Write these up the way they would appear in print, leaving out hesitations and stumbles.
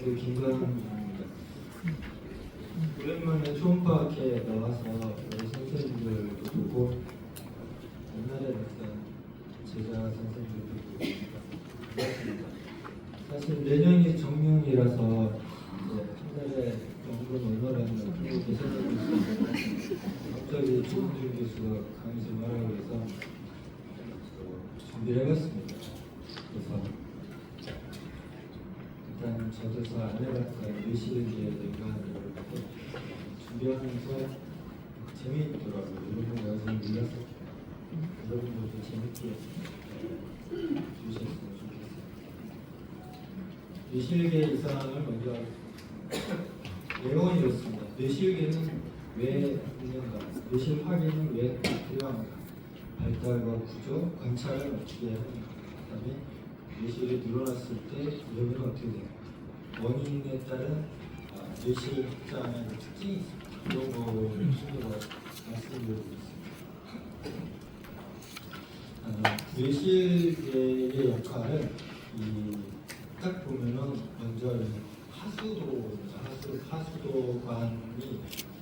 그 김관입니다. 오랜만에 초음파학회 나와서 우리 선생님들도 보고 옛날에 봤던 제자 선생님들도 보고 반갑습니다. 사실 내년이 정년이라서 한 달에 연금 얼마나 하고 계산하고 있었는데 갑자기 조은준 교수가 강의 좀 하라고 해서 준비를 해봤습니다. 그래서 일단 저도 안 해봤어요. 외실기에 대한 이렇게 준비하면서 재미있더라고요. 이런 거 나중에 몰라서 여러분들도 재밌게 주셨으면 좋겠어요. 뇌실계 이상을 먼저 내용이 이렇습니다. 뇌실계는 왜 있는가? 뇌실 확인은 왜 필요한가? 발달과 구조, 관찰을 어떻게 하는가? 그다음에 뇌실이 늘어났을 때 이러면 어떻게 돼요? 원인에 따른 뇌실 확장의 특징이 있습니다. 이런 거를 순으로 말씀드리고 있습니다. 뇌실의 역할은 딱 보면은 먼저 하수도관이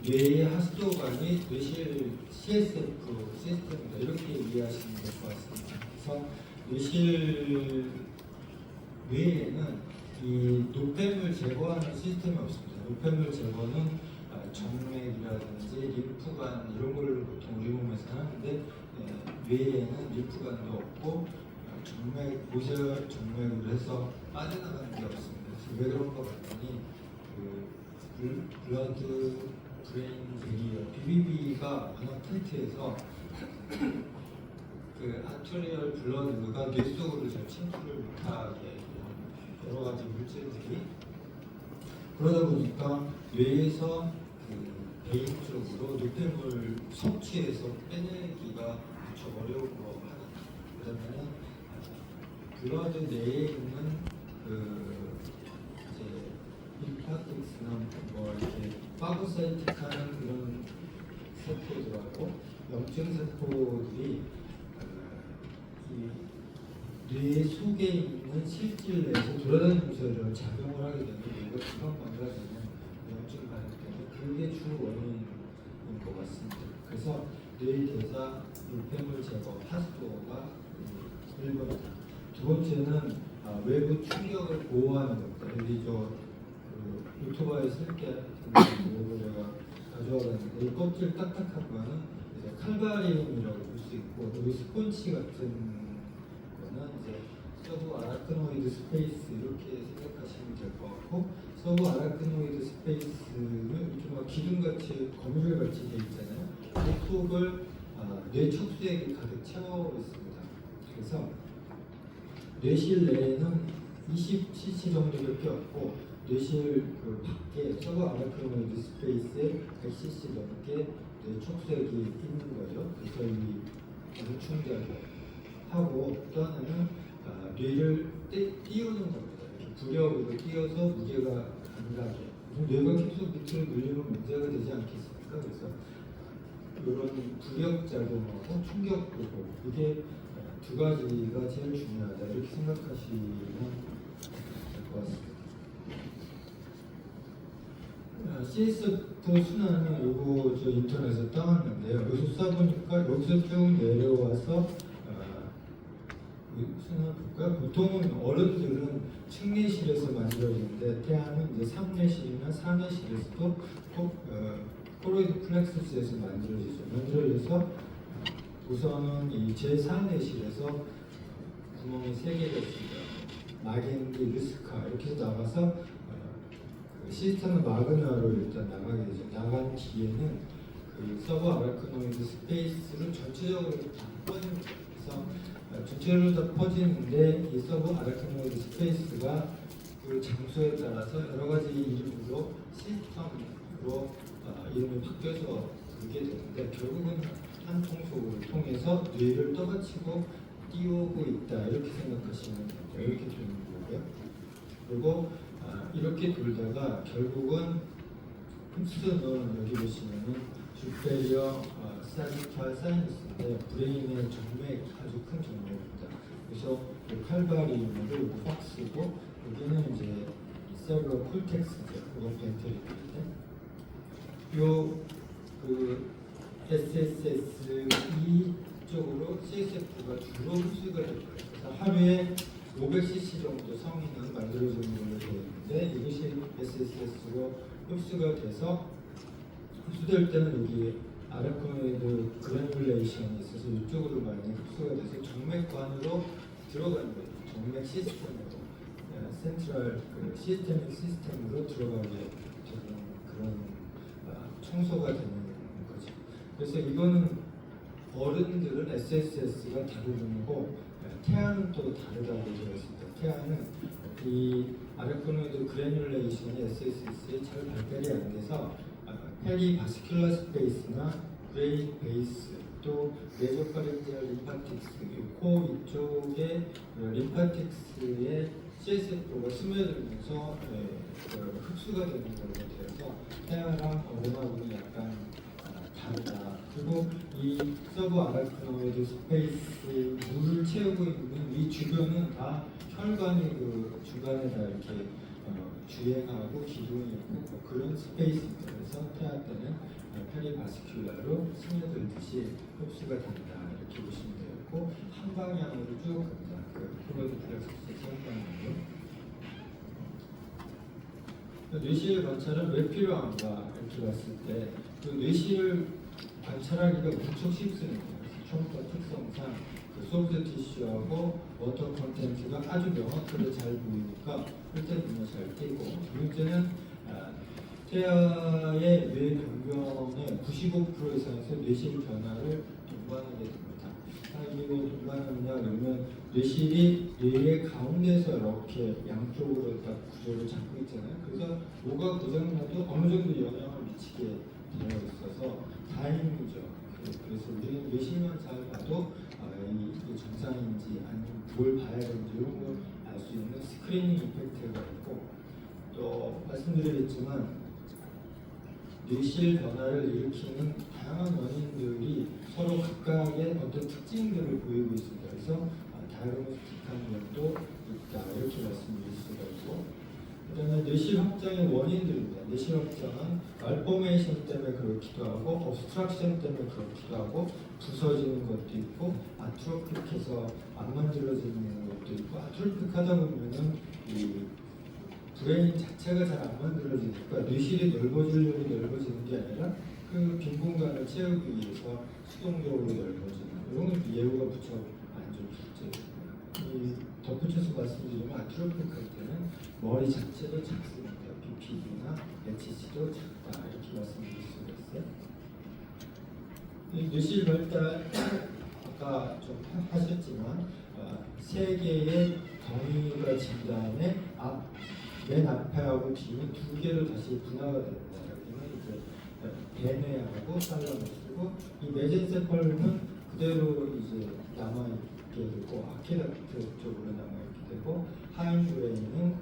뇌의 하수도관이 뇌실 CSF 시스템이다 이렇게 이해하시면 될 것 같습니다. 그래서 뇌실 뇌에는 이 노폐물 제거하는 시스템이 없습니다. 노폐물 제거는 정맥이라든지 림프관 이런 거를 보통 우리 몸에서 하는데 뇌에는 림프관도 없고 모세혈 정맥으로 해서 빠져나가는 게 없습니다. 그래서 왜 그런가 봤더니 블러드 브레인 베리어 BBB가 워낙 튼튼해서 아트리얼 블러드가 뇌 속으로 잘 침투를 못하게 여러 가지 물질들이 그러다 보니까 뇌에서 베인 쪽으로 노폐물 섭취해서 빼내기가 무척 어려운 거 하나. 그러면은 블러드 내에 있는 이제 림파틱스나 뭐 이렇게 파고사이틱한 그런 세포들하고 염증 세포들이 뇌 속에 있는 실질 내에서 돌아다니면서 이런 작용을 하게 되면 뇌가 금방 망가지는 염증 반응 때문에 그게 주 원인인 것 같습니다. 그래서 뇌 대사 노폐물 제거 하수도가 1번이다. 두 번째는 외부 충격을 보호하는 것들. 여기 오토바이 쓸게 이거 제가 가져와봤는데 이 껍질 딱딱한 거는 칼바리움이라고 볼 수 있고 여기 스폰지 같은 이제 서브 아라크노이드 스페이스 이렇게 생각하시면 될 것 같고 서브 아라크노이드 스페이스는 이렇게 막 기둥같이 거미줄같이 되어 있잖아요. 그 속을 뇌 척수액이 가득 채워 있습니다. 그래서 뇌실 내에는 20cc 정도밖에 없고 뇌실 밖에 서브 아라크노이드 스페이스에 100cc 넘게 뇌 척수액이 있는 거죠. 그래서 이 충격을 하고 또 하나는 뇌를 띄우는 겁니다. 부력으로 띄워서 무게가 안 가게. 뇌가 계속 밑으로 눌리면 문제가 되지 않겠습니까? 그래서 이런 부력 작용하고 충격 보고 이게 두 가지가 제일 중요하다 이렇게 생각하시면 될 것 같습니다. CSF 순환은 요거 저 인터넷에서 따왔는데요. 여기서 써보니까 여기서 쭉 내려와서 순환 볼까요? 보통은 어른들은 측내실에서 만들어지는데 태아는 이제 3내실이나 4내실에서도 코로이드 플렉서스에서 만들어지죠. 만들어져서 우선은 이 제4내실에서 구멍이 3개가 있습니다. 마겐디, 르스카 이렇게 해서 나가서 시스템은 마그나로 일단 나가게 되죠. 나간 뒤에는 서브 아라크노이드 스페이스를 전체적으로 다 퍼집니다. 그래서 전체로 다 퍼지는데 이 서브 아라크노이드 스페이스가 그 장소에 따라서 여러 가지 이름으로 시스템으로 이름이 바뀌어서 그게 되는데 결국은 한 통속을 통해서 뇌를 떠받치고 띄우고 있다 이렇게 생각하시면 돼요. 이렇게 되는 거고요. 그리고 이렇게 돌다가 결국은 흡수는 여기 보시면은 주페리어 사지탈 사이너스인데 브레인의 정맥 아주 큰 정맥입니다. 그래서 그 칼바리움으로 이거 박스고 여기는 이제 셀러 콜텍스죠. 이건 벤틀리인데 요그 SSS 쪽으로 CSF가 주로 흡수가 될 거예요. 그래서 하루에 500cc 정도 성인은 만들어지는 걸로 되어 있는데 이것이 SSS로 흡수가 돼서 흡수될 때는 여기 아라코노이드 그래놀레이션이 있어서 이쪽으로 많이 흡수가 돼서 정맥관으로 들어가는 거예요. 정맥 시스템으로 센트럴 그 시스템으로 들어가게 되는 그런 청소가 되는 거죠. 그래서 이거는 어른들은 SSS가 다르는 거고 태아는 또 다르다고 되어 있습니다. 태아는 이 아라코노이드 그래놀레이션이 SSS에 잘 발달이 안 돼서 페리 바스큘러 스페이스나 브레인 베이스 또 메조파렌지얼 림파틱스 코 이쪽에 림파틱스의 CSF가 스며들면서 흡수가 되는 걸로 되어서 태아랑 어른하고는 약간 다르다. 그리고 이 서브 아라크노이드 스페이스 물을 채우고 있는 이 주변은 다 혈관이 그 중간에 다 이렇게 주행하고 기둥이 있고 뭐 그런 스페이스입니다. 그래서 태아 때는 페리바스큘라로 스며들듯이 흡수가 된다 이렇게 보시면 되겠고 한 방향으로 쭉 갑니다. 그 프로드플렉스 한 방향으로. 뇌실 관찰은 왜 필요한가 이렇게 봤을 때 그 뇌실을 관찰하기가 무척 쉽습니다. 초음파 특성상 그 소프트 티슈하고 워터 컨텐츠가 아주 명확하게 잘 보이니까 일단 눈에 잘 띄고 두 번째는 태아의 뇌 변경의 95% 이상에서 뇌실 변화를 동반하게 됩니다. 이게 왜 동반하느냐 그러면 뇌실이 뇌의 가운데서 이렇게 양쪽으로 딱 구조를 잡고 있잖아요. 그래서 뭐가 고장나도 어느 정도 영향을 미치게 되어 있어서 다행이죠. 그래서 우리는 뇌실만 잘 봐도 이게 정상인지 아니면 뭘 봐야 되는지 이런 걸 알 수 있는 스크리닝 이펙트가 있고 또 말씀드리겠지만 뇌실 변화를 일으키는 다양한 원인들이 서로 각각의 어떤 특징들을 보이고 있습니다. 그래서 다이그노스틱한 면도 있다 이렇게 말씀드릴 수가 있고 그다음에 뇌실 확장의 원인들입니다. 뇌실 확장은 말포메이션 때문에 그렇기도 하고 obstruction 때문에 그렇기도 하고 부서지는 것도 있고 아트로픽해서 안 만들어지는 것도 있고 아트로픽하다 보면은 이 브레인 자체가 잘 안 만들어지니까 뇌실이 넓어지려고 넓어지는 게 아니라 그 빈 공간을 채우기 위해서 수동적으로 넓어지는 이런 건 예후가 무척 안 좋겠죠. 이 덧붙여서 말씀드리면 아트로픽할 때는 머리 자체도 작습니다. BPD나 HC도 작다 이렇게 말씀드릴 수가 있어요. 이 뇌실 발달 아까 좀 하셨지만 세 개의 덩이가 진 다음에 맨 앞에하고 뒤는 두 개로 다시 분화가 됩니다. 여기는 이제 베네하고 살라머스고 이 메젠세펄은 그대로 이제 남아있게 되고 아키다트 쪽으로 남아있게 되고 하인브레인은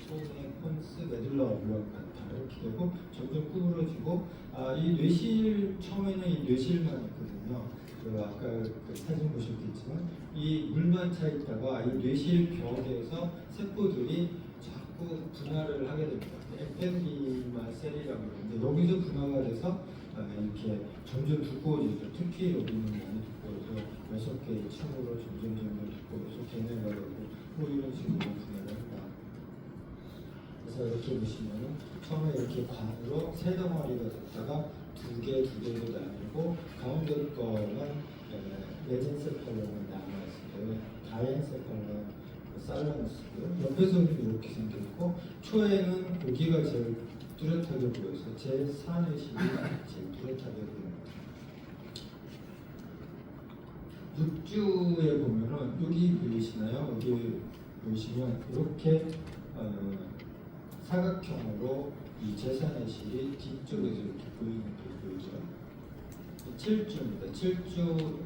소의 폰스 메둘라 오블랑가타 이렇게 되고 점점 구부러지고 이 뇌실 처음에는 이 뇌실만 있거든요. 아까 그 사진 보셨겠지만 이 물만 차 있다가 이 뇌실 벽에서 세포들이 자꾸 분화를 하게 됩니다. 에펜디마 셀이라고 그러는데 여기서 분화가 돼서 이렇게 점점 두꺼워지죠. 특히 여기는 많이 두꺼워서 6개의 층으로 점점 두꺼워서 걔네가 되고 뭐 이런 식으로 분화를 합니다. 그래서 이렇게 보시면은 처음에 이렇게 관으로 세 덩어리가 됐다가 두 개로 나뉘고 가운데 거는 메젠세펄로만 남아있어요. 다이엔세펄로 살라무스고요. 옆에서는 이렇게 생겼고 초에는 여기가 제일 뚜렷하게 보여서 제4내실이 제일 뚜렷하게 보입니다. 육주에 보면은 여기 보이시나요? 여기 보시면 이렇게 사각형으로 이 제4내실이 뒤쪽에서 이렇게 보이는 게 보이죠. 7주입니다. 7주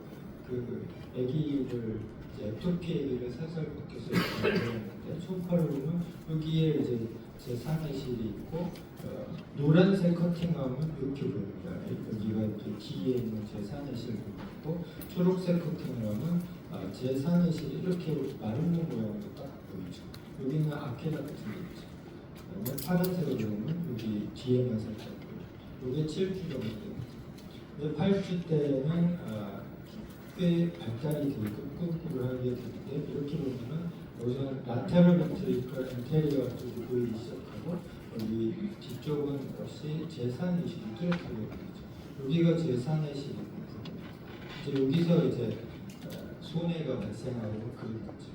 그 아기를 에토피 아기를 살살 벗겨서 이렇게 보였는데 초파를 보면 여기에 이제 제3내실이 있고 노란색 커팅하면 이렇게 보입니다. 여기가 이제 뒤에 있는 제3내실 보이고 초록색 커팅을 하면 제4내실이 이렇게 마른 모양으로 딱 보이죠. 여기는 아케다트 있죠. 그다음에 파란색으로 보면 여기 뒤에만 살짝 보여요. 이게 7주 정도 됩니다. 근데 8주 때는 꽤 발달이 되고 끄끄하게 되는데 이렇게 보면은 여기서는 라테럴 벤트리클 엔테리어 쪽이 보이기 시작하고 여기 뒤쪽은 역시 제4내실이 뚜렷하게 보이죠. 여기가 제4내실이고 이제 여기서 이제 손해가 발생하고 그런 거죠.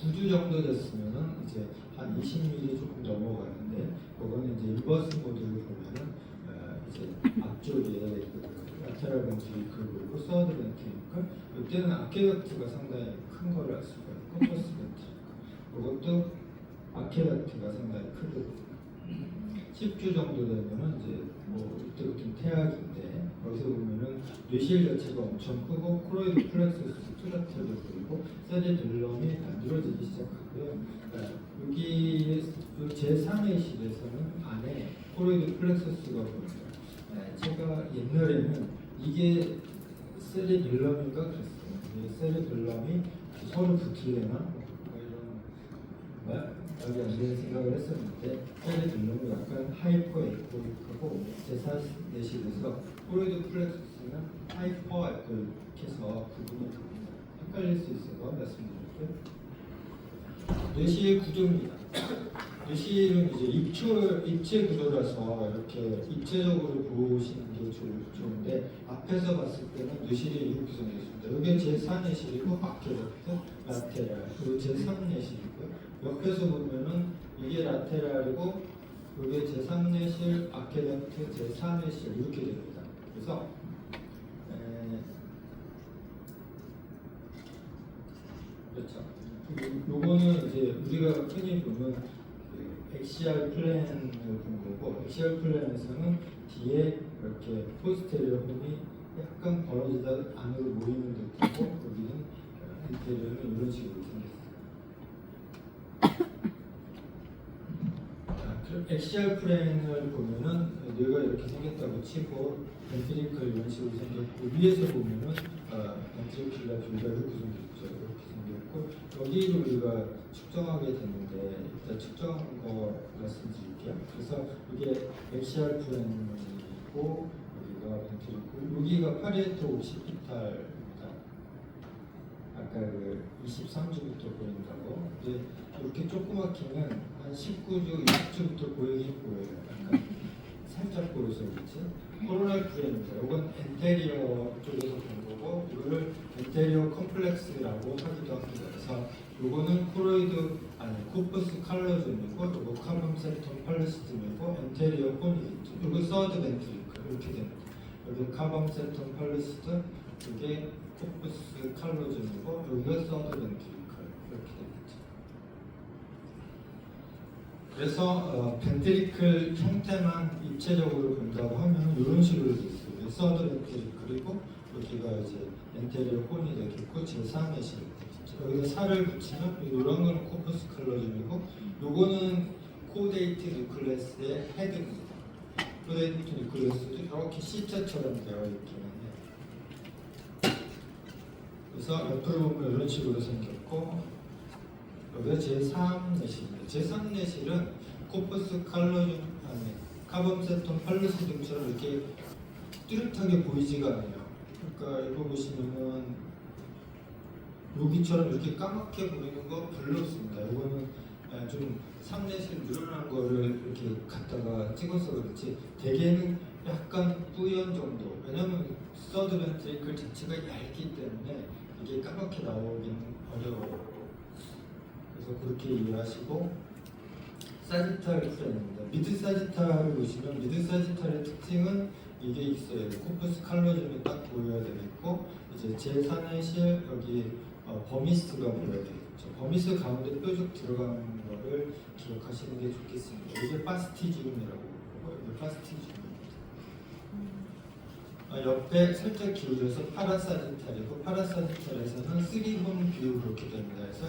9주 정도 됐으면은 이제 한 20mm 조금 넘어가는데 그거는 이제 인버스 모드를 보면은 이제 앞쪽에 라테럴 벤트리클 그리고 서드 벤트리클 이때는 아케다트가 상당히 큰 걸 알 수가 있고 포스 벤트리클 그것도 아케다트가 상당히 크거든요. 10주 정도 되면은 이제 뭐 이때부터는 태학인데 여기서 보면은 뇌실 자체가 엄청 크고 코로이드 플렉서스 뚜렷하게 보이고 세리벨럼이 만들어지기 시작하고요. 여기 제3의실에서는 안에 코로이드 플렉서스가 보여요. 제가 옛날에는 이게 세리벨럼인가 그랬어요. 세리벨럼이 서로 붙으려나 이런 말이 안 되는 생각을 했었는데 세리벨럼이 약간 하이퍼 에코이크고 제4내실에서 코로이드 플렉서스는 하이퍼 에코이크해서 구분이 됩니다. 헷갈릴 수 있어서 말씀드릴게요. 뇌시의 구조입니다. 뇌시는 이제 입체 구조라서 이렇게 입체적으로 보시는 게 좋은데 앞에서 봤을 때는 뇌실이 이렇게 생겼습니다. 여기 제4내실이고 아케다트, 라테랄, 그리고 제3내실이고요. 옆에서 보면은 이게 라테랄이고 이게 제3내실, 아케다트, 제4내실 이렇게 됩니다. 그래서 그렇죠. 요거는 이제 우리가 흔히 보면 그 엑시알 플랜을 본 거고 엑시알 플랜에서는 뒤에 이렇게 포스테리어 홈이 약간 벌어지다 안으로 모이는 듯하고 여기는 인테리어는 이런 식으로 생겼어요. 엑시알 플랜을 보면은 뇌가 이렇게 생겼다고 치고 벤트리클 이런 식으로 생겼고 위에서 보면은 벤트리클라 뷰가 이렇게 생겼죠. 이렇게 생겼고 여기를 우리가 측정하게 되는데 일단 측정한 거 말씀드릴게요. 그래서 이게 엑시알 플랜이고 여기가 벤트리클 여기가 파리에토 오시피탈입니다. 아까 그 23주부터 보인다고. 이제 이렇게 조그맣게는 한 19주, 20주부터 보이긴 보여요. 약간 살짝 보여서 그렇지. 코로날 프레임입니다. 이건 엔테리어 쪽에서 본 거고, 이거를 엔테리어 컴플렉스라고 하기도 합니다. 그래서 이거는 코로이드 아니 코퍼스 칼로즘이고, 이거 카본 세톰 팔루시즘이고, 엔테리어 코니기트. 이거 서드 벤트리클 이렇게 됩니다. 여기 카본 세톰 팔루시즘, 이게 코퍼스 칼로즘이고, 여기가 서드 벤트리클 이렇게 됩니다. 그래서 벤트리클 형태만 입체적으로 본다고 하면 이런 식으로 돼 있어요. 서드 벤트리클이고 여기가 이제 엔테리어 콘이 되겠고 제3내실 여기다 살을 붙이면 이런 거는 코퍼스 칼로즘이고 요거는 코데이트 뉴클레스의 헤드입니다. 코데이트 뉴클레스도 이렇게 C자처럼 되어 있기는 해요. 그래서 옆으로 보면 이런 식으로 생겼고 여기가 제3내실입니다. 제3내실은 코퍼스 칼로즘 아니 카본세톤 팔루시즘처럼 이렇게 뚜렷하게 보이지가 않아요. 그러니까 이거 보시면은 여기처럼 이렇게 까맣게 보이는 거 별로 없습니다. 이거는 좀 3내실 늘어난 거를 이렇게 갖다가 찍어서 그렇지 대개는 약간 뿌연 정도. 왜냐면 서드 벤트리클 자체가 얇기 때문에 이게 까맣게 나오긴 어려워요. 그래서 그렇게 이해하시고 사지탈 프레임입니다. 미드 사지탈을 보시면 미드 사지탈의 특징은 이게 있어요. 코퍼스 칼로즘이 딱 보여야 되겠고 이제 제3내실 여기 버미스가 보여야 되겠죠. 버미스 가운데 뾰족 들어가는 거를 기억하시는 게 좋겠습니다. 이게 파스티지움이라고 부르고 이게 파스티지움입니다. 옆에 살짝 기울여서 파라사지탈이고 파라사지탈에서는 3홈 뷰 그렇게 됩니다. 그래서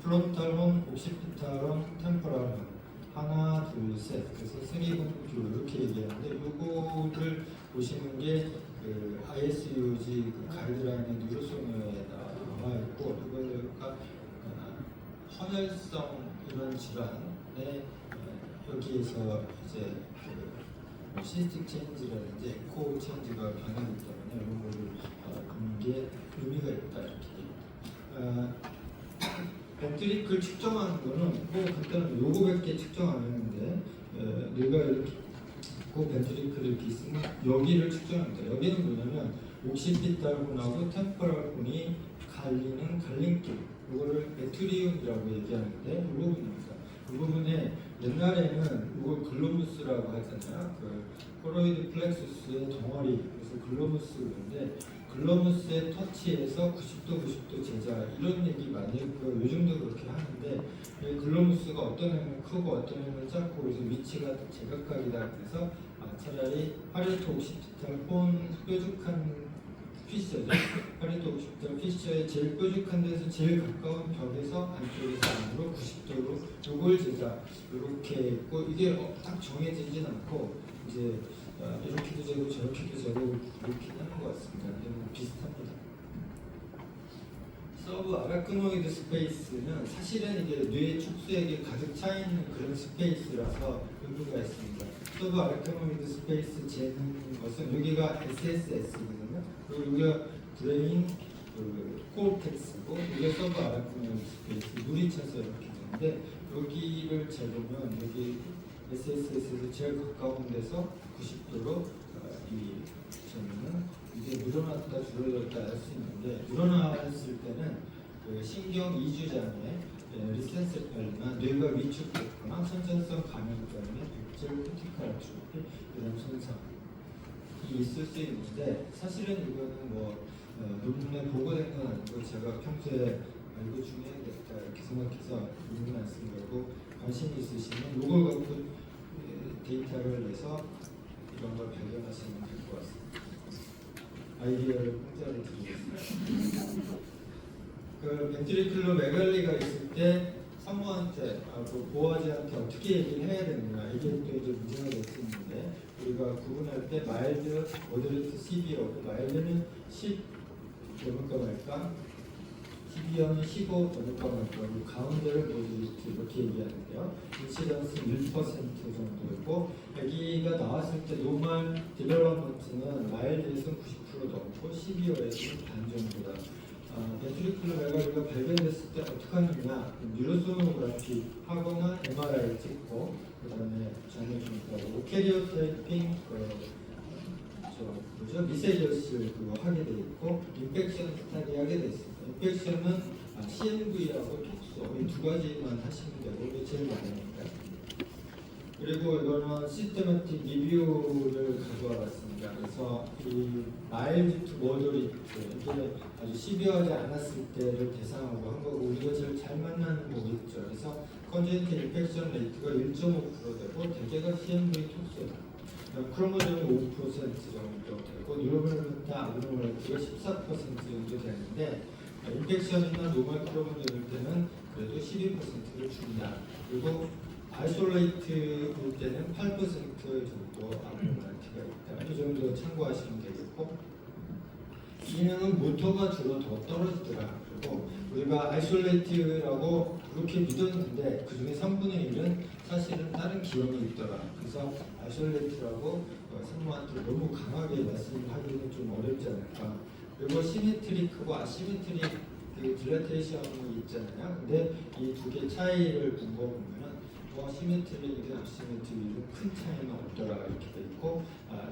프론탈 홈, 옥시피탈 홈, 템포럴 홈 하나, 둘, 셋 그래서 3홈 뷰 이렇게 얘기하는데 요거를 보시는 게 그 ISUG 그 가이드라인의 뉴로소녀에 나와 있고 이거가 헌혈성 이런 질환에 여기에서 이제 그 시스틱 체인지라든지 에코 체인지가 변하기 때문에 이런 거를 보는 게 의미가 있다 이렇게 됩니다. 벤트리클 측정하는 거는 뭐 간단한 요거밖에 측정 안 했는데 내가 이렇게 그 벤트리클을 이렇게 있으면 여기를 측정합니다. 여기는 뭐냐면 옥시피탈분하고 템포랄분이 갈리는 갈림길 이거를 에투리움이라고 얘기하는데 이 부분입니다. 이 부분에 옛날에는 이걸 글로무스라고 하잖아요. 그 코로이드 플렉수스의 덩어리 그래서 글로무스인데 글로무스의 터치에서 90도 90도 제자 이런 얘기 많이 했고 요즘도 그렇게 하는데 글로무스가 어떤 애는 크고 어떤 애는 작고 그래서 위치가 제각각이다 그래서 차라리 파레토 옥시피탈 본 뾰족한 피셔죠. 파레토 옥시피탈 피셔의 제일 뾰족한 데서 제일 가까운 벽에서 안쪽에서 안으로 90도로 요걸 제자 이렇게 있고 이게 딱 정해지진 않고 이제 이렇게도 재고 저렇게도 재고 이렇게 하는 것 같습니다. 근데 뭐 비슷합니다. 서브 아라크노이드 스페이스는 사실은 이게 뇌 축수에게 가득 차 있는 그런 스페이스라서 의미가 있습니다. 서브 아라크노이드 스페이스 재는 것은 여기가 SSS거든요. 그리고 여기가 브레인 그 코르텍스고 이게 서브 아라크노이드 스페이스 물이 차서 이렇게 되는데 여기를 재보면 여기 SSS에서 제일 가까운 데서 90도로 이 저는 이게 늘어났다 줄어들었다 할 수 있는데 늘어났을 때는 그 신경 이주장애, 리센세팔리나 뇌가 위축됐거나 선천성 감염 때문에 백질 코티칼 아트로피 이런 손상이 있을 수 있는데 사실은 이거는 뭐 논문에 보고된 건 아니고 제가 평소에 이거 중요하겠다 이렇게 생각해서 논문 안 쓴 거고 관심이 있으시면 이걸 갖고 데이터를 내서 이런 걸 발견하시면 될 것 같습니다. 아이디어를 공짜로 드리겠습니다. 그 벤트리클로 메갈리가 있을 때 산모한테 보호자한테 어떻게 얘기를 해야 되느냐 이게 또 이제 문제가 될 수 있는데 우리가 구분할 때 마일드, 모더레이트, 시비어고 마일드는 10 넘을까 말까 12년은 15 넘을까 말까 그리고 가운데를 모더레이트 이렇게 얘기하는데요. 인시던스는 1% 정도였고 아기가 나왔을 때 노멀 디벨롭먼트는 마일드에서는 90% 넘고 12월에서는 반 정도다. 벤트리클로 메갈리가 발견됐을 때 어떻게 하느냐 뉴로소노그래피 하거나 MRI 찍고 그 다음에 정밀증가하고 캐리오타이핑 미세저스 그거 하게 돼 있고 인펙션 스타디 하게 돼 있습니다. 인펙션은 CMV하고 톡소 이 두 가지만 하시면 되고 이게 제일 많으니까. 그리고 이거는 시스테마틱 리뷰를 가져와 봤습니다. 그래서 이 마일드 투 모더리트 이게 아주 시비하지 않았을 때를 대상으로 한 거고 우리가 제일 잘 만나는 거겠죠. 그래서 컨젠트 인펙션 레이트가 1.5% 되고 대개가 CMV 톡소다. 크로모점이 5% 정도 되고 뉴로블루타 아그노멀티가 14% 정도 되는데 인펙션이나 노멀 크로모점일 때는 그래도 12%를 줍니다. 그리고 아이솔레이트일 때는 8% 정도 아그노멀티가 있다. 이 정도 참고하시면 되겠고 기능은 모터가 주로 더 떨어지더라. 그리고 우리가 아이솔레이트라고 그렇게 믿었는데 그 중에 3분의 1은 사실은 다른 기형이 있더라. 그래서 아이솔레이트라고 산모한테 너무 강하게 말씀하기는 좀 어렵지 않을까. 그리고 시메트릭하고 아시메트릭 그 딜라테이션이 있잖아요. 근데 이 두 개 차이를 본 거 보면은 뭐 시메트릭이든 아시메트릭이든 큰 차이는 없더라 이렇게 돼 있고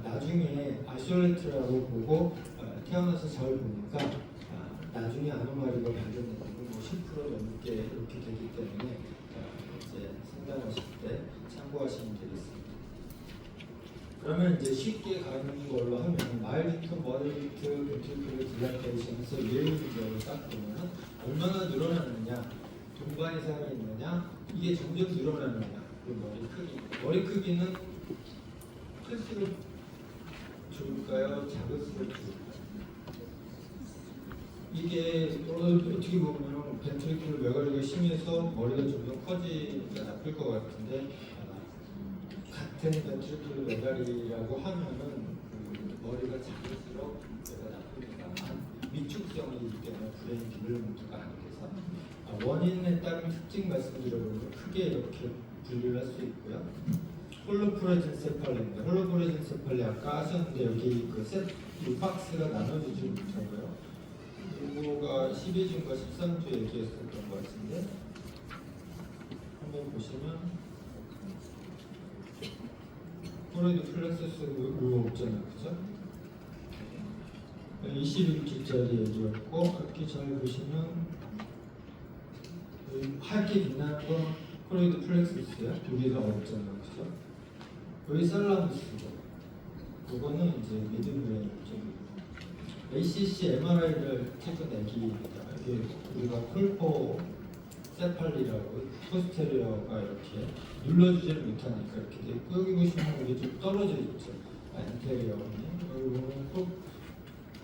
나중에 아이솔레이트라고 보고 태어나서 잘 보니까 나중에 아노말리가 발견되고 뭐 10% 넘게 이렇게 되기 때문에 이제 상담하실 때 참고하시면 되겠습니다. 그러면 이제 쉽게 가는 걸로 하면 마일드 투 머더리트 벤트리클 딜라테이션에서 예외적으로 딱 보면 얼마나 늘어나느냐, 동반 이상이 있느냐, 이게 점점 늘어나느냐, 그 머리 크기는 클수록 좋을까요, 작을수록 좋을까요? 이게 어떻게 보면 벤트리클 메갈리가 심해서 머리가 점점 커지기가 나쁠 것 같은데 같은 벤트리클 메갈리라고 하면은 그 머리가 작을수록 뇌가 나쁘니까 위축성이기 때문에 브레인 디벨롭먼트가 안 돼서 원인에 따른 특징 말씀드려보면 크게 이렇게 분류를 할 수 있고요. 홀로프로젠세팔리인데 홀로프로젠세팔리 아까 하셨는데 여기 이 박스가 나눠지지 못하고요. 이거가 12주인가 13주 얘기했었던 것 같은데 한번 보시면 프로이드 플렉서스 이거 없잖아요, 그죠? 21주짜리 얘기였고 이렇게 잘 보시면 하얗게 빛나는 건 프로이드 플렉서스야. 여기가 없잖아요, 그죠? 여기 살라무스고 그거는 이제 미드브레인 쪽이고 ACC MRI를 찍은 애기입니다. 이게 우리가 콜포 세팔리라고 포스테리어가 이렇게 눌러주지를 못하니까 이렇게 돼 있고 여기 보시면 이게 좀 떨어져 있죠. 인테리어는 여기 보면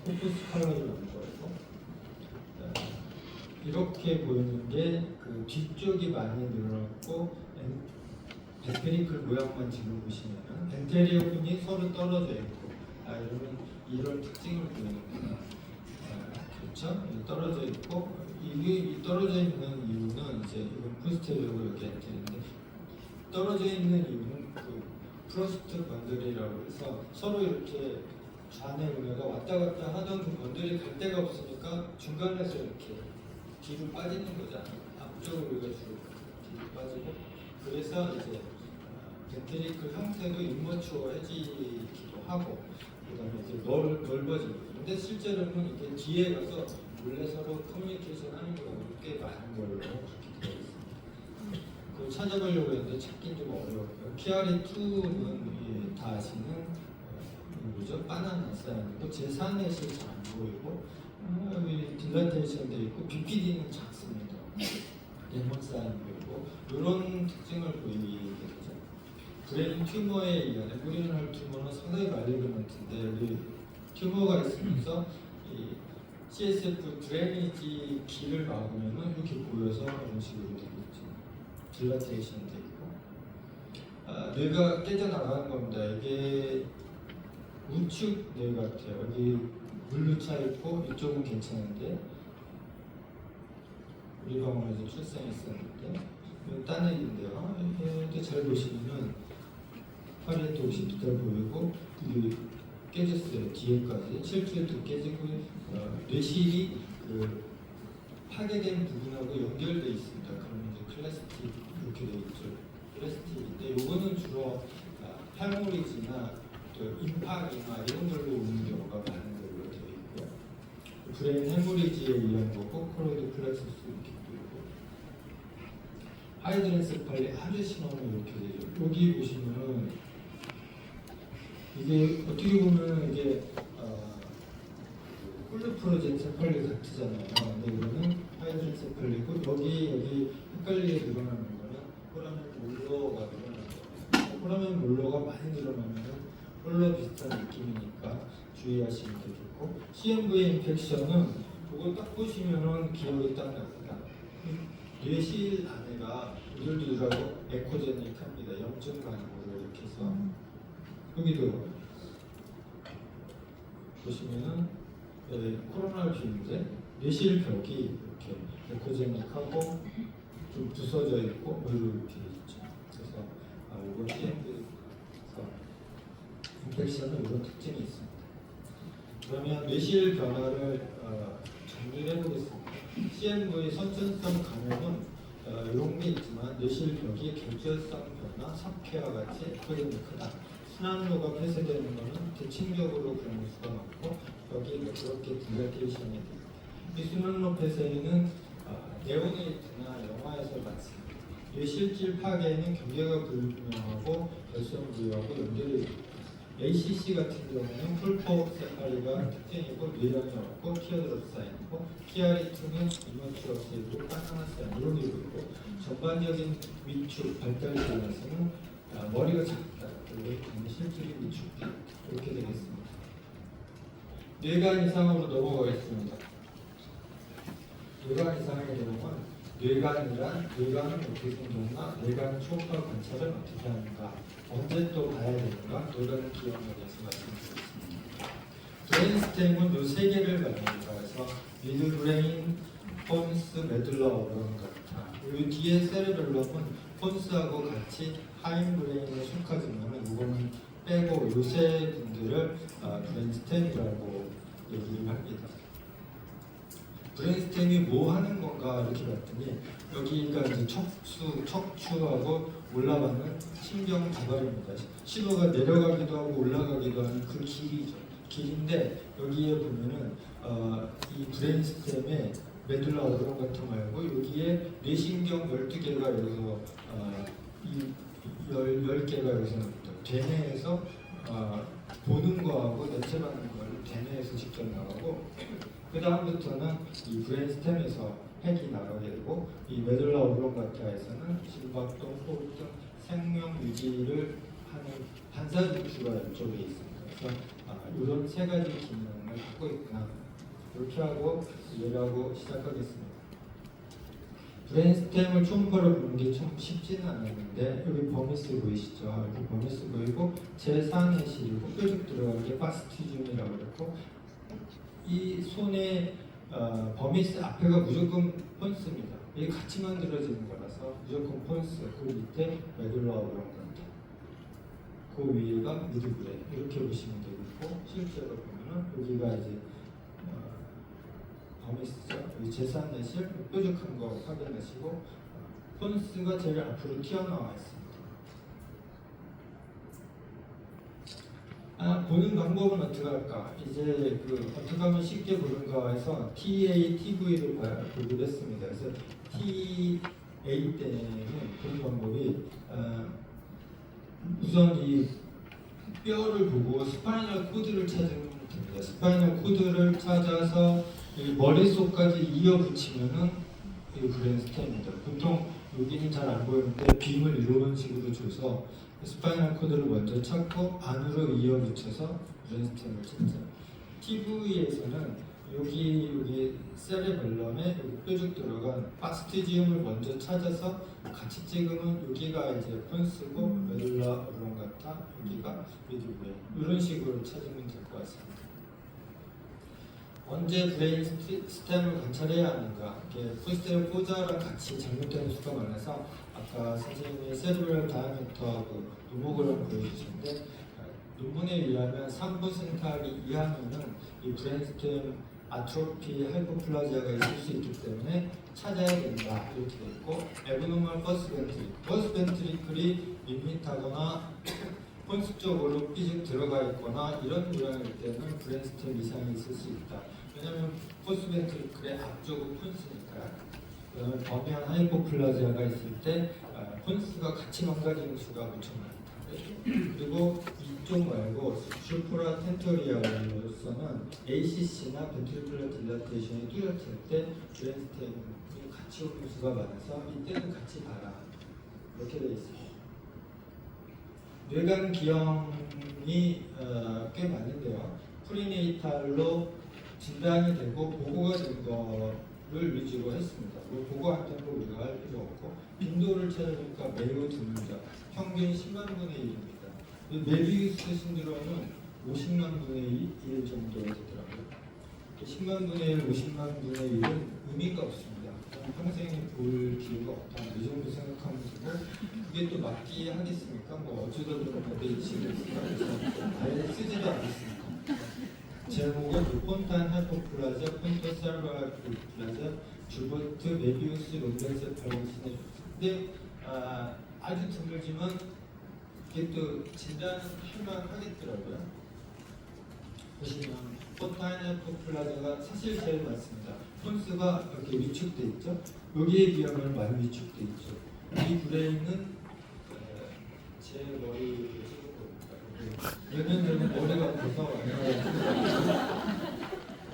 코프스 컬러를 넣은 거예요. 이렇게 보이는 게 그 뒤쪽이 많이 늘어났고 벤테리클 모양만 지금 보시면은 벤테리오군이 서로 떨어져 있고 이런 특징을 보이는구나. 그렇죠? 떨어져 있고 이 떨어져 있는 이유는 이제 이건 포스테리오고 여기 엔테리인데 떨어져 있는 이유는 그 프로스트 번들이라고 해서 서로 이렇게 좌뇌 우뇌가 왔다 갔다 하던 그 번들이 갈 데가 없으니까 중간에서 이렇게 뒤로 빠지는 거잖아요. 앞쪽으로 우리가 주로 뒤로 빠지고 그래서 이제 벤트리클 형태도 인머추어해지기도 하고 그다음에 이제 넓어지고 근데 실제로는 이게 뒤에 가서 원래 서로 커뮤니케이션 하는 경우가 꽤 많은 걸로 그렇게 되어 있습니다. 그걸 찾아보려고 했는데 찾긴 좀 어려웠고요. KRE2는 다 아시는 뭐죠? 바나나 사인이고 제4넷이 잘 안 보이고 여기 딜라테이션도 있고 BPD는 작습니다. 레몬 사인 보이고 이런 특징을 보이게 되죠. 브레인 튜머에 의한 에브리널 튜머는 상당히 말리그먼트인데 여기 튜머가 있으면서 이 CSF 드레이니지 길을 막으면은 이렇게 보여서 이런 식으로 되겠죠. 딜라테이션도 있고 뇌가 깨져나가는 겁니다. 이게 우측 뇌 같아요. 여기 물로 차 있고 이쪽은 괜찮은데 우리 병원에서 출생했었는데 이건 딴 애인데요. 이게 잘 보시면은 팔에 도시부터 보이고 이게 깨졌어요. 뒤에까지 7주에도 깨지고 뇌실이 그 파괴된 부분하고 연결돼 있습니다. 그러면 이제 클래스틱 이렇게 돼 있죠. 클래스틱인데 요거는 주로 팔모리지나 또 임팍이나 이런 걸로 오는 경우가 많은 걸로 되어 있고요. 브레인 해모리지에 의한 거고 코로이드 플렉서스 이렇게 보이고 하이드렌세팔리 아주 심하면 이렇게 되죠. 여기 보시면은 이게 어떻게 보면 이게 홀로프로젠세팔리 같잖아요. 근데 이거는 하이드렌세팔리고 여기 헷갈리게 늘어나는 거는 호라멘 몰로가 늘어나는 거예요. 호라멘 몰로가 많이 늘어나면 홀로 비슷한 느낌이니까 주의하시면 되겠고 CMV 인펙션은 그걸 딱 보시면은 기억이 딱 납니다. 뇌실 안에가 우들두들하고 에코제닉합니다. 0.간으로 이렇게 해서 여기도 보시면은 코로나 뷰인데 뇌실 벽이 이렇게 에코제닉하고 좀 부서져 있고 이렇게 있죠. 그래서 이건 CMV 인펙션은 이런 특징이 있습니다. 그러면 뇌실 변화를 정리를 해보겠습니다. CMV 선천성 감염은 이런 게 있지만 뇌실 벽이 결절성 변화, 석회와 같이 에코제닉하다. 순환로가 폐쇄되는 것은 대칭적으로 그런 수가 많고 여기에 그렇게 딜라테이션이 됩니다. 이 순환로 폐쇄는 네오네이트나 영화에서 많습니다. 뇌실질 파괴는 경계가 불분명하고 결손부위하고 연결이 됩니다. ACC 같은 경우는 풀포세팔리가 특징이고 뇌량이 없고 티어드롭 사인이고 KRE2는 이머추어스이고 바나나 사인 이런 게 보이고 전반적인 위축 발달 질환에서는 머리가 작다 그리고 실질이 위축다 이렇게 되겠습니다. 뇌관 이상으로 넘어가겠습니다. 뇌관 이상의 경우는 뇌관이란 뇌관은 어떻게 생겼나, 뇌관 초음파 관찰은 어떻게 하는가, 언제 또 봐야 되는가, 뇌관 기억에 대해서 말씀드리겠습니다. 브레인스템은 요 세 개를 말합니다. 그래서 미들브레인, 폰스, 메둘라 오블ongata. 이 뒤에 세레벨럼은 폰스하고 같이 하인브레인에 속하지만 이거는 빼고 요 세 분들을 브레인스템이라고 얘기를 합니다. 브레인스템이 뭐 하는 건가 이렇게 봤더니 여기가 이제 척추하고 올라가는 신경 다발입니다. 신호가 내려가기도 하고 올라가기도 하는 그 길이죠. 길인데 여기에 보면은 이 브레인스템에 메둘라 오블ongata 말고 여기에 뇌신경 12개가 여기서 이 10개가 여기서 나옵니다. 대뇌에서 보는 거하고 냄새 맡는 거를 대뇌에서 직접 나가고 그 다음부터는 이 브레인스템에서 핵이 나가게 되고 이 메둘라 오블ongata에서는 심박동, 호흡 등 생명 유지를 하는 반사중추가 이쪽에 있습니다. 그래서 이런 세 가지 기능을 갖고 있구나. 이렇게 하고 이해하고 시작하겠습니다. 브레인스템을 초음파로 보는 게 좀 쉽지는 않았는데 여기 버미스 보이시죠? 여기 버미스 보이고 제4의 실이고 뾰족 들어간 게 파스티듐이라고 그랬고 이 손에 버미스 앞에가 무조건 폰스입니다. 이게 같이 만들어지는 거라서 무조건 폰스. 그 밑에 메둘라 오블ongata. 그 위에가 미드브레인. 이렇게 보시면 되겠고 실제로 보면은 여기가 이제 버미스죠. 여기 제3내실 뾰족한 거 확인하시고 폰스가 제일 앞으로 튀어나와 있습니다. 보는 방법은 어떻게 할까? 이제 그 어떻게 하면 쉽게 보는가 해서 TA, TV를 보기로 했습니다. 그래서 TA 때는 보는 방법이 우선 이 뼈를 보고 스파이널 코드를 찾으면 됩니다. 스파이널 코드를 찾아서 머릿속까지 이어 붙이면은 이 브레인스템입니다. 보통 여기는 잘 안 보이는데 빔을 이런 식으로 줘서 스파이널 코드를 먼저 찾고 안으로 이어 붙여서 브레인스템을 찾죠. TV에서는 여기 세레벨럼에 여기 뾰족 들어간 파스티지움을 먼저 찾아서 같이 찍으면 여기가 이제 폰스고 메둘라 오블ongata, 여기가 미드브레인 이런 식으로 찾으면 될 것 같습니다. 언제 브레인스템을 관찰해야 하는가? 푸스텔 포자랑 같이 잘못된 수가 많아서 아까 선생님이 세르브럴 다이아미터하고 노모그램 보여주셨는데 논문에 의하면 3% 이하면은 이 브레인스템 아트로피 하이포플라지아가 있을 수 있기 때문에 찾아야 된다 이렇게 돼 있고 에브노멀 버스 벤트리클이 밋밋하거나 폰스 쪽으로 삐죽 들어가 있거나 이런 모양일 때는 브레인스템 이상이 있을 수 있다. 왜냐하면 포스 벤트리클의 앞쪽은 폰스니까. 그다음에 범위한 하이포플라지아가 있을 때 폰스가 같이 망가지는 수가 무척 많다. 그리고 이쪽 말고 슈프라 텐토리아로서는 ACC나 벤트리클러 딜라테이션이 뚜렷할 때 브레인스템이 같이 오는 수가 많아서 이때는 같이 봐라. 이렇게 되어 있습니다. 뇌관 기형이 꽤 많은데요. 프리네이탈로 진단이 되고 보고가 된 거를 위주로 했습니다. 보고할 때는 우리가 할 필요 없고 빈도를 찾아보니까 매우 드물죠. 평균 10만 분의 1입니다. 메비우스 신드롬은 50만 분의 1 정도 되더라고요. 10만 분의 1, 50만 분의 1은 의미가 없습니다. 평생에 볼 기회가 없다. 이 정도 생각하면 되고 그게 또 맞기 하겠습니까? 뭐 어쩌다 보면 메이치를 아예 쓰지도 않겠습니까? 제목은 폰탄 하이포플라자, 폰토 세르브랄 하이포플라자, 주버트 메비우스 론덴세팔로스네. 근데 아주 드물지만 이게 또 진단할 만하겠더라고요. 보시면 폰탄 하이포플라자가 사실 제일 많습니다. 폰스가 이렇게 위축돼 있죠. 여기에 비하면 많이 위축돼 있죠. 이 브레인은 제 머리를 찍은 겁니다. 얘는 머리가 무서워요.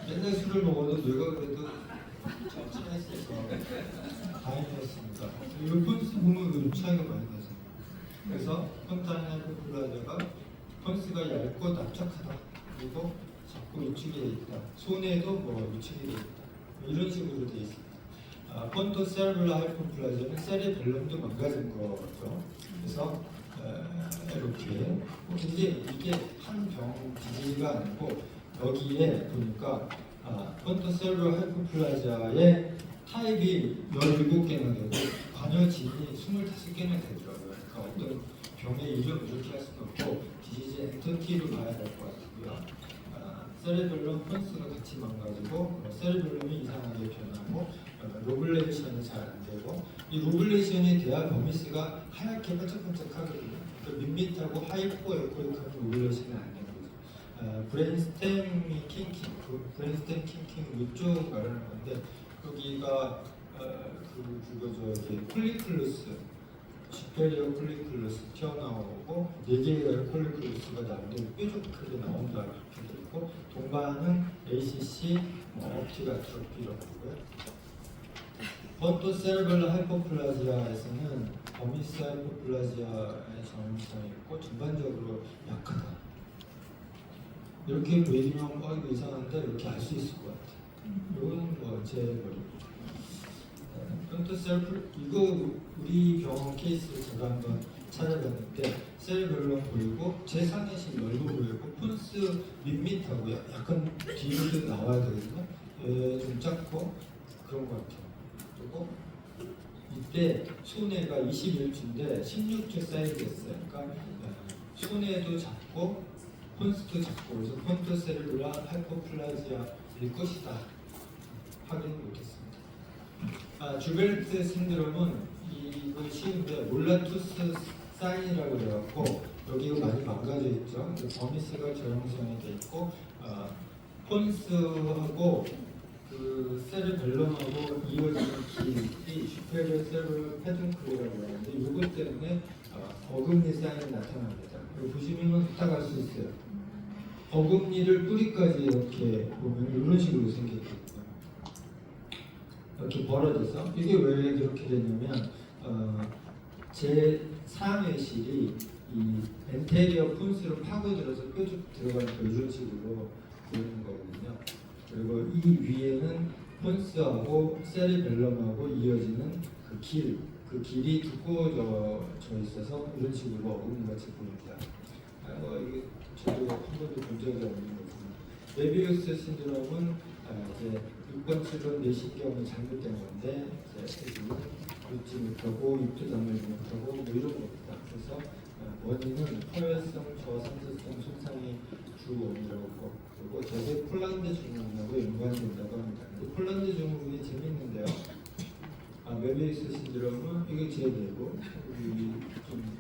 맨날 술을 먹어도 뇌가 그래도 천천했어서 다행이었습니다. 이 폰스 보면 차이가 많이 나죠. 그래서 폰탄 하이포플라자가 폰스가 얇고 납작하다. 그리고 자꾸 위축이 돼 있다. 손에도 뭐 위축이 돼 있다. 이런 식으로 되어 있습니다. 폰토 세르브랄 하이포플라자는 세레벨럼도 망가진 거죠. 그래서 이렇게 근데 이게 한 병 디지가 아니고 여기에 보니까 폰트 셀러 하이퍼플라자의 타입이 17개나 되고 관여진이 25개나 되더라고요. 그러니까 어떤 병의 이름 이렇게 할 수는 없고 디지즈 엔터티로 봐야 될 것 같고요. 세레벨럼 폰스가 같이 망가지고 세레벨럼이 이상하게 변하고 로블레이션이 잘 안 되고 이 로블레이션이 돼야 버미스가 하얗게 반짝반짝하거든요. 그 밋밋하고 하이퍼 에코이크한 로블레이션이 안 되는 거죠. 브레인스템이 킹킹, 브레인스템 킹킹 이쪽 말하는 건데 여기가 그거죠. 이게 콜리클루스, 슈페리어 콜리클루스 튀어나오고 4개의 콜리클루스가 나오는데 뾰족하게 나온다 이렇게 돼 있고 동반은 ACC, 옵티가 아트로피라고요. 폰토 세레벨러 하이퍼플라지아에서는 버미스 하이퍼플라지아의 전염성이 있고 전반적으로 약하다. 이렇게 보이면 이거 이상한데 이렇게 알 수 있을 것 같아요. 이건 제 머리. 폰토 세레벨 이거 우리 병원 케이스를 제가 한번 찾아봤는데 세레벨럼 보이고 제3의식 넓어 보이고 폰스 밋밋하고 약간 뒤로도 나와야 되거든요. 좀 작고 그런 것 같아요. 그리고 이때 손해가 21주인데 16주 사이즈였어요. 그러니까 손해도 작고 폰스도 작고 그래서 폰토 세레벨라 하이퍼플라지아일 것이다. 확인 못했습니다. 주베르트 신드롬은 이거 쉬운데 몰라투스 사인이라고 그래갖고 여기가 많이 망가져 있죠. 버미스가 저형성이 돼 있고 폰스하고 그 세르벨럼하고 이어지는 길이 슈페리어 세르 페둔클이라고 하는데 이것 때문에 어금니 사인이 나타납니다. 그리고 보시면 딱 알 수 있어요. 어금니를 뿌리까지 이렇게 보면 이런 식으로 생겼거든요. 이렇게 벌어져서 이게 왜 그렇게 되냐면 제 상외실이 이 엔테리어 폰스로 파고들어서 뾰족 들어가니까 이런 식으로 보이는 거거든요. 그리고 이 위에는 폰스하고 세리벨럼하고 이어지는 그 길이 두꺼워져 있어서 이런 식으로 어금니같이 보입니다. 이게 저도 한 번도 본 적이 없는 거거든요. 메비우스 신드롬은 이제 6번, 7번 내시경이 잘못된 건데 지금 묻지 못하고 입도 다물지 못하고 뭐 이런 겁니다. 그래서 원인은 포열성 저산소성 손상이 주 원인이라고 그리고 대개 폴란드 증후군하고 연관된다고 합니다. 폴란드 증후군이 재밌는데요. 메비우스 신드롬은 이게 제일 되고 좀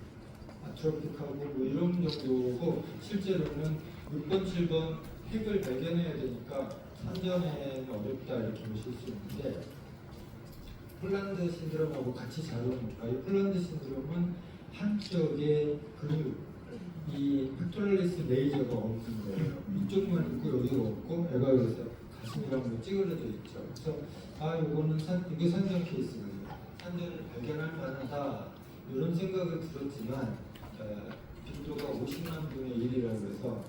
아트로픽하고 뭐 이런 정도고 실제로는 6번, 7번 핵을 발견해야 되니까 산전에는 어렵다 이렇게 보실 수 있는데 폴란드 신드롬하고 같이 잘 오니까 이 폴란드 신드롬은 한쪽에 이 팩토럴리스 레이저가 없는 거예요. 이쪽만 있고 여기가 없고 애가 그래서 가슴이랑 뭐 찌그러져 있죠. 그래서 이거는 이게 산전 케이스거든요. 산전을 발견할 만하다 이런 생각을 들었지만 빈도가 50만 분의 1이라고 해서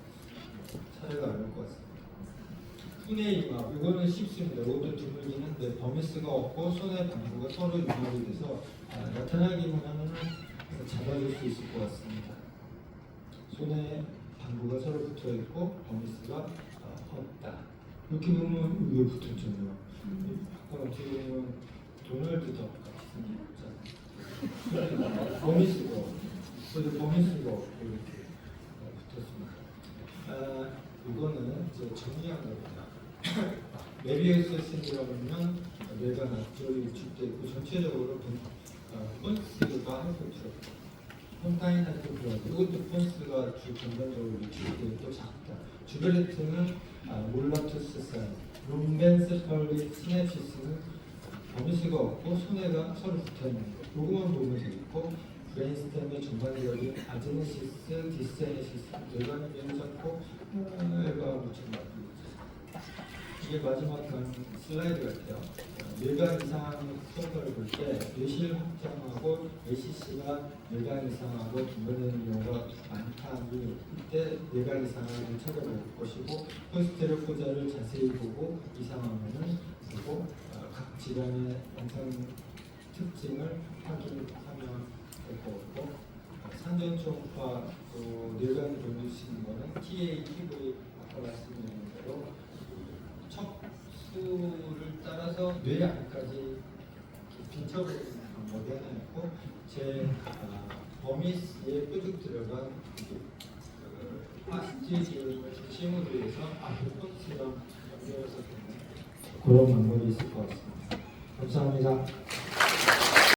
차례가 어려울 것 같습니다. 후네이마 이거는 쉽습니다. 이것도 드물긴 한데 버미스가 없고 손의 방부가 서로 유발이 돼서 나타나기만 하면 잡아줄 수 있을 것 같습니다. 손의 방부가 서로 붙어 있고 버미스가 없다. 이렇게 보면 위에 붙었잖아요. 아까 어떻게 보면 도널드 덕 같이 생겼잖아요. 버미스가 그래서 버미스가 없고 이렇게 붙었습니다. 이거는 이제 정리한 겁니다. 메비우스 신드롬은 뇌가 앞쪽에 위축되어 있고 전체적으로 폰스가 하이퍼트로피, 폰타인 하이퍼트로피 이것도 폰스가 전반적으로 위축되어 있고 작다. 주베르트는 몰라투스 사인, 룸벤세팔릭 시냅시스는 버미스가 없고 손해가 서로 붙어있는 거 요거만 보면 되겠고 브레인스템의 전반적인 아제네시스, 디스제네시스 뇌관을 잡고 애가 무척 맞고 이게 마지막 한 슬라이드 같아요. 뇌관 이상 성과를 볼 때 뇌실 확장하고 ACC가 뇌관 이상하고 분배되는 경우가 많다니 이때 뇌관 이상을 찾아볼 것이고 포스테로포자를 자세히 보고 이상하면은 보고 각 질환의 영상 특징을 확인하면 될 거고 산전 초음파 뇌관을 보여주시는 거는 TA, TV 아까 말씀드린 대로 척수를 따라서 뇌 안까지 빈척을 방법이 하나 있고 제 버미스에 뾰족 들어간 파스티지를 중심으로 해서 아프콘스랑 연결해서 되는 그런 방법이 있을 것 같습니다. 감사합니다.